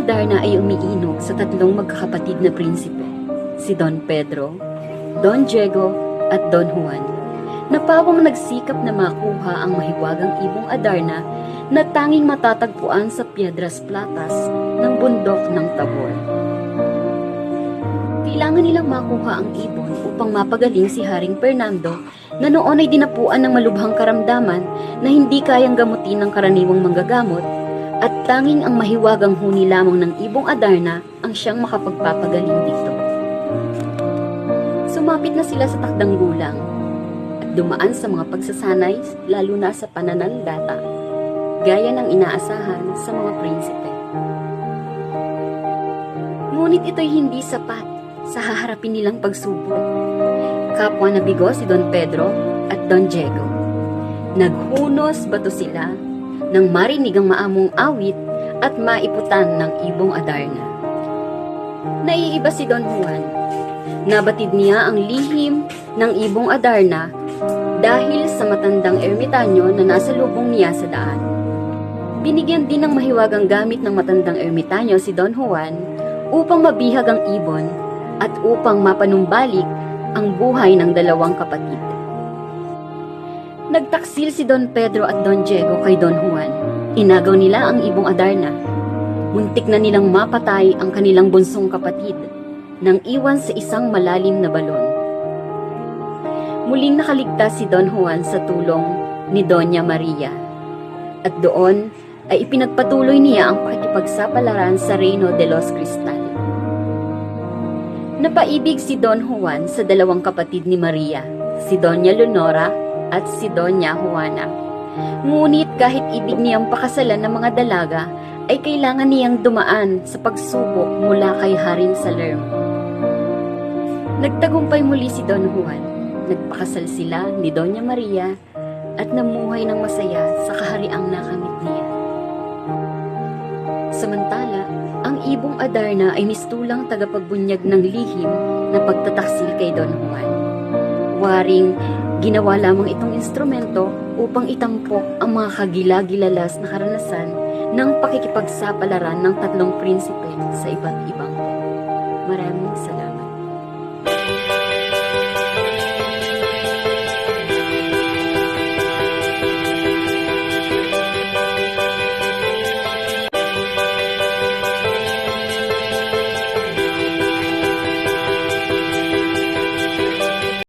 Adarna ay umiinog sa tatlong magkakapatid na prinsipe, si Don Pedro, Don Diego at Don Juan, na pawang nagsikap na makuha ang mahiwagang ibong Adarna na tanging matatagpuan sa Piedras Platas ng bundok ng Tabor. Kailangan nilang makuha ang ibon upang mapagaling si Haring Fernando na noon ay dinapuan ng malubhang karamdaman na hindi kayang gamutin ng karaniwang manggagamot at tanging ang mahiwagang huni lamang ng ibong Adarna ang siyang makapagpapagaling dito. Sumapit na sila sa takdang gulang at dumaan sa mga pagsasanay lalo na sa pananalata, gaya ng inaasahan sa mga prinsipe. Ngunit ito'y hindi sapat sa haharapin nilang pagsubok. Kapwa na bigo si Don Pedro at Don Diego. Naghunos bato sila nang marinig ang maamong awit at maiputan ng ibong Adarna. Naiiba si Don Juan. Nabatid niya ang lihim ng ibong Adarna dahil sa matandang ermitanyo na nasa lubong niya sa daan. Binigyan din ng mahiwagang gamit ng matandang ermitanyo si Don Juan upang mabihag ang ibon at upang mapanumbalik ang buhay ng dalawang kapatid. Nagtaksil si Don Pedro at Don Diego kay Don Juan. Inagaw nila ang ibong Adarna. Muntik na nilang mapatay ang kanilang bunsong kapatid nang iwan sa isang malalim na balon. Muling nakaligtas si Don Juan sa tulong ni Doña Maria. At doon ay ipinagpatuloy niya ang pakikipagsapalaran sa Reino de los Cristal. Napaibig si Don Juan sa dalawang kapatid ni Maria, si Doña Leonora at si Doña Juana. Ngunit kahit ibig niyang pakasalan ng mga dalaga, ay kailangan niyang dumaan sa pagsubok mula kay Haring Salerno. Nagtagumpay muli si Don Juan. Nagpakasal sila ni Doña Maria at namuhay ng masaya sa kahariang nakamit niya. Samantala, ang ibong Adarna ay mistulang tagapagbunyag ng lihim na pagtataksil kay Don Juan. Waring ginawa lamang itong instrumento upang itampok ang mga kagilagilalas na karanasan ng pakikipagsapalaran ng tatlong prinsipe sa iba't ibang. Maraming salamat.